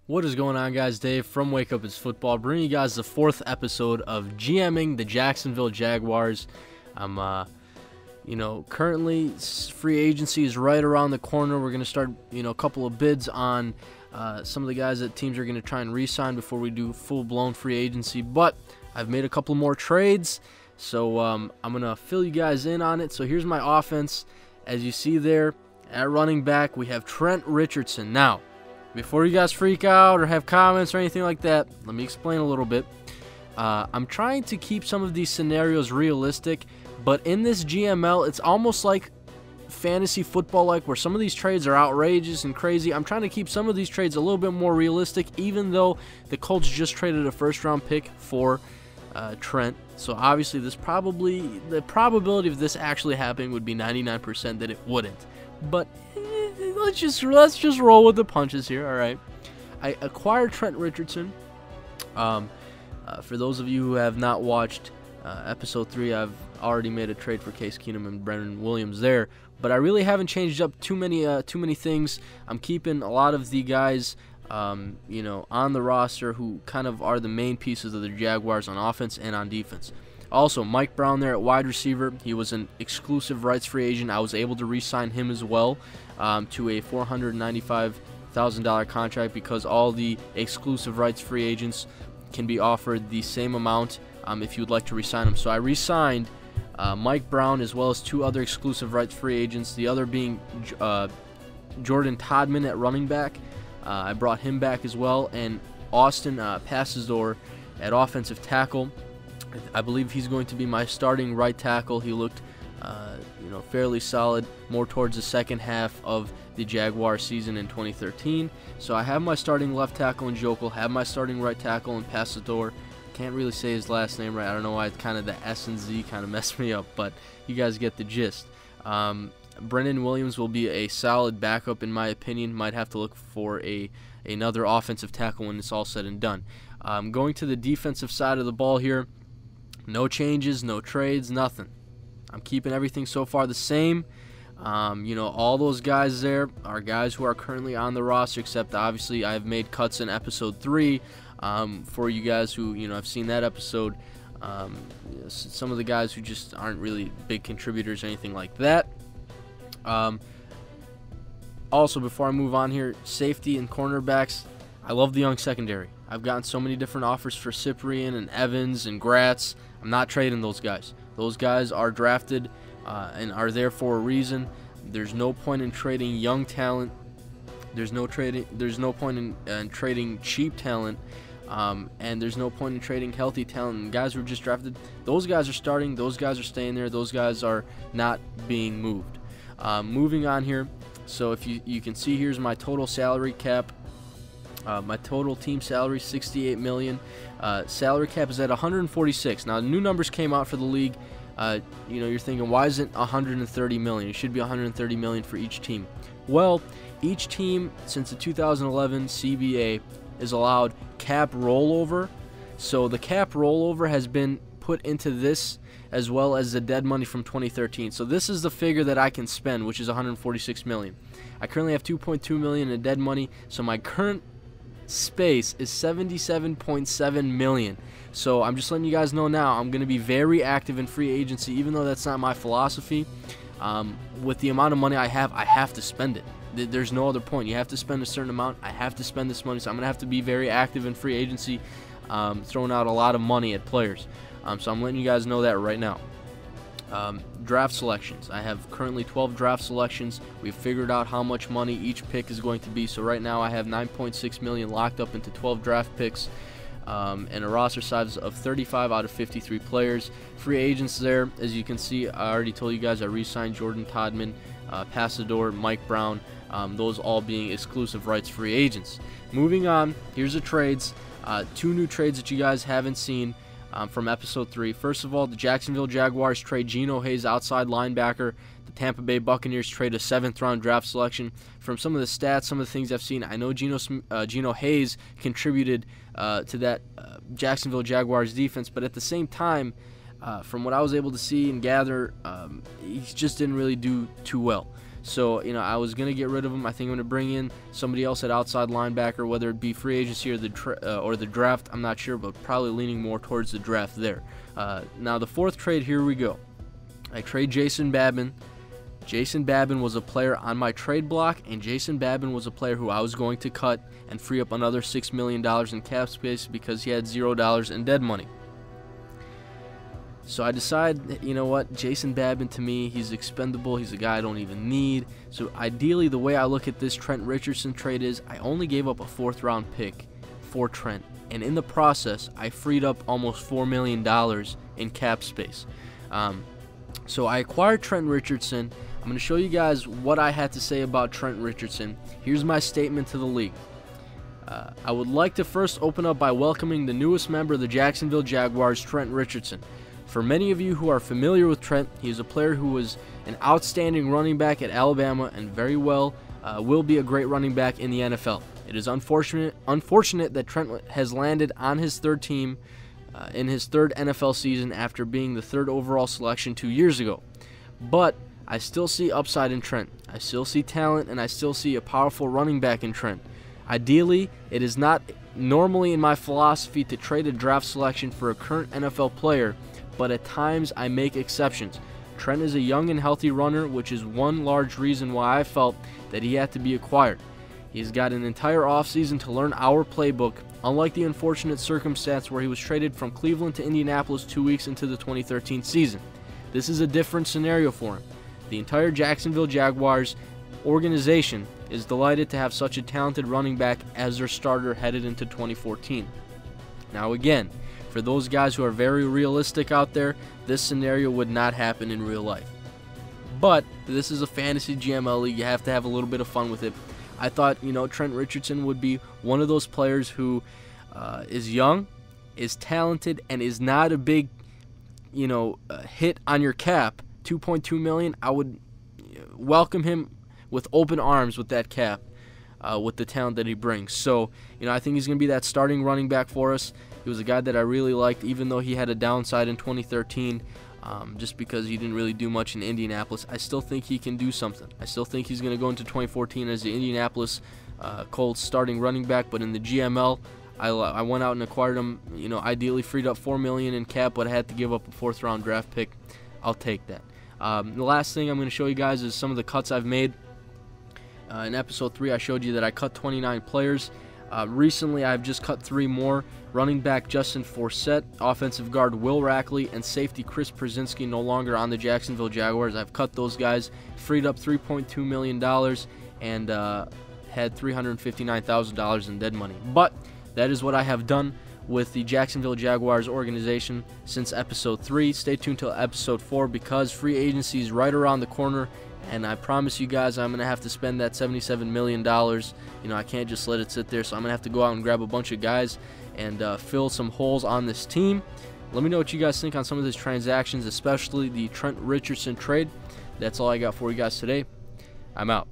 What is going on, guys? Dave from Wake Up It's Football, bringing you guys the 4th episode of GMing the Jacksonville Jaguars. I'm, currently free agency is right around the corner. We're going to start, a couple of bids on some of the guys that teams are going to try and re-sign before we do full-blown free agency. But I've made a couple more trades, so I'm going to fill you guys in on it. So here's my offense. As you see there, at running back, we have Trent Richardson. Now, before you guys freak out or have comments or anything like that, let me explain a little bit. I'm trying to keep some of these scenarios realistic, but in this GML, it's almost like fantasy football-like, where some of these trades are outrageous and crazy. I'm trying to keep some of these trades a little bit more realistic, even though the Colts just traded a first-round pick for Trent. So obviously, the probability of this actually happening would be 99% that it wouldn't. But let's just roll with the punches here. All right, I acquired Trent Richardson. For those of you who have not watched episode 3, I've already made a trade for Case Keenum and Brennan Williams there, but I really haven't changed up too many things. I'm keeping a lot of the guys on the roster who kind of are the main pieces of the Jaguars on offense and on defense. Also, Mike Brown there at wide receiver. He was an exclusive rights free agent. I was able to re-sign him as well to a $495,000 contract, because all the exclusive rights free agents can be offered the same amount if you would like to re-sign them. So I re-signed Mike Brown as well as 2 other exclusive rights free agents, the other being Jordan Todman at running back. I brought him back as well, and Austin Passador at offensive tackle. I believe he's going to be my starting right tackle. He looked, fairly solid, more towards the second half of the Jaguar season in 2013. So I have my starting left tackle in Jokel, have my starting right tackle in Passador. Can't really say his last name right. I don't know why kind of the S and Z kind of messed me up, but you guys get the gist. Brennan Williams will be a solid backup in my opinion. Might have to look for another offensive tackle when it's all said and done. Going to the defensive side of the ball here. No changes, no trades, nothing. I'm keeping everything so far the same. All those guys there are guys who are currently on the roster, except obviously I've made cuts in episode 3 for you guys who have seen that episode. Some of the guys who just aren't really big contributors or anything like that. Also, before I move on here, safety and cornerbacks. I love the young secondary. I've gotten so many different offers for Cyprian and Evans and Gratz. I'm not trading those guys. Those guys are drafted and are there for a reason. There's no point in trading young talent. There's no point in trading cheap talent, and there's no point in trading healthy talent. And guys who are just drafted, those guys are starting. Those guys are staying there. Those guys are not being moved. Moving on here. So if you can see, here's my total salary cap. My total team salary, $68 million. Salary cap is at $146. Now, new numbers came out for the league. You're thinking, why isn't $130 million? It should be $130 million for each team. Well, each team since the 2011 CBA is allowed cap rollover. So the cap rollover has been put into this, as well as the dead money from 2013. So this is the figure that I can spend, which is $146 million. I currently have $2.2 million in dead money, so my current space is $77.7 million. So I'm just letting you guys know now, I'm going to be very active in free agency, even though that's not my philosophy. With the amount of money I have to spend it. There's no other point. You have to spend a certain amount. I have to spend this money, so I'm going to have to be very active in free agency, throwing out a lot of money at players. So I'm letting you guys know that right now. Draft selections. I have currently 12 draft selections. We've figured out how much money each pick is going to be. So right now I have $9.6 million locked up into 12 draft picks, and a roster size of 35 out of 53 players. Free agents there, as you can see, I already told you guys I re-signed Jordan Todman, Passador, Mike Brown, those all being exclusive rights free agents. Moving on, here's the trades. 2 new trades that you guys haven't seen from episode 3. First of all, the Jacksonville Jaguars trade Geno Hayes, outside linebacker. The Tampa Bay Buccaneers trade a 7th-round draft selection. From some of the stats, some of the things I've seen, I know Geno Hayes contributed to that Jacksonville Jaguars defense, but at the same time, from what I was able to see and gather, he just didn't really do too well. So, I was going to get rid of him. I think I'm going to bring in somebody else at outside linebacker, whether it be free agency or the draft. I'm not sure, but probably leaning more towards the draft there. Now, the fourth trade, here we go. I trade Jason Babin. Jason Babin was a player on my trade block, and Jason Babin was a player who I was going to cut and free up another $6 million in cap space because he had $0 in dead money. So I decide, you know what, Jason Babin, to me, he's expendable. He's a guy I don't even need. So ideally, the way I look at this Trent Richardson trade is I only gave up a 4th-round pick for Trent, and in the process, I freed up almost $4 million in cap space. So I acquired Trent Richardson. I'm going to show you guys what I had to say about Trent Richardson. Here's my statement to the league. I would like to first open up by welcoming the newest member of the Jacksonville Jaguars, Trent Richardson. For many of you who are familiar with Trent, he is a player who was an outstanding running back at Alabama and very well will be a great running back in the NFL. It is unfortunate that Trent has landed on his third team in his third NFL season after being the 3rd overall selection 2 years ago. But I still see upside in Trent. I still see talent, and I still see a powerful running back in Trent. Ideally, it is not normally in my philosophy to trade a draft selection for a current NFL player, but at times I make exceptions. Trent is a young and healthy runner, which is one large reason why I felt that he had to be acquired. He's got an entire offseason to learn our playbook, unlike the unfortunate circumstance where he was traded from Cleveland to Indianapolis 2 weeks into the 2013 season. This is a different scenario for him. The entire Jacksonville Jaguars organization is delighted to have such a talented running back as their starter headed into 2014. Now again, for those guys who are very realistic out there, this scenario would not happen in real life. But this is a fantasy GML league. You have to have a little bit of fun with it. I thought, Trent Richardson would be one of those players who is young, is talented, and is not a big, hit on your cap. $2.2 million, I would welcome him with open arms with that cap, with the talent that he brings. So, I think he's going to be that starting running back for us. He was a guy that I really liked, even though he had a downside in 2013, just because he didn't really do much in Indianapolis. I still think he can do something. I still think he's going to go into 2014 as the Indianapolis Colts starting running back, but in the GML, I went out and acquired him, ideally freed up $4 million in cap, but I had to give up a 4th-round draft pick. I'll take that. The last thing I'm going to show you guys is some of the cuts I've made. In episode 3, I showed you that I cut 29 players. Recently, I've just cut 3 more. Running back Justin Forsett, offensive guard Will Rackley, and safety Chris Przinski no longer on the Jacksonville Jaguars. I've cut those guys, freed up $3.2 million, and had $359,000 in dead money. But that is what I have done with the Jacksonville Jaguars organization since episode 3. Stay tuned till episode 4 because free agency is right around the corner, and I promise you guys I'm going to have to spend that $77 million. I can't just let it sit there, so I'm going to have to go out and grab a bunch of guys and fill some holes on this team. Let me know what you guys think on some of these transactions, especially the Trent Richardson trade. That's all I got for you guys today. I'm out.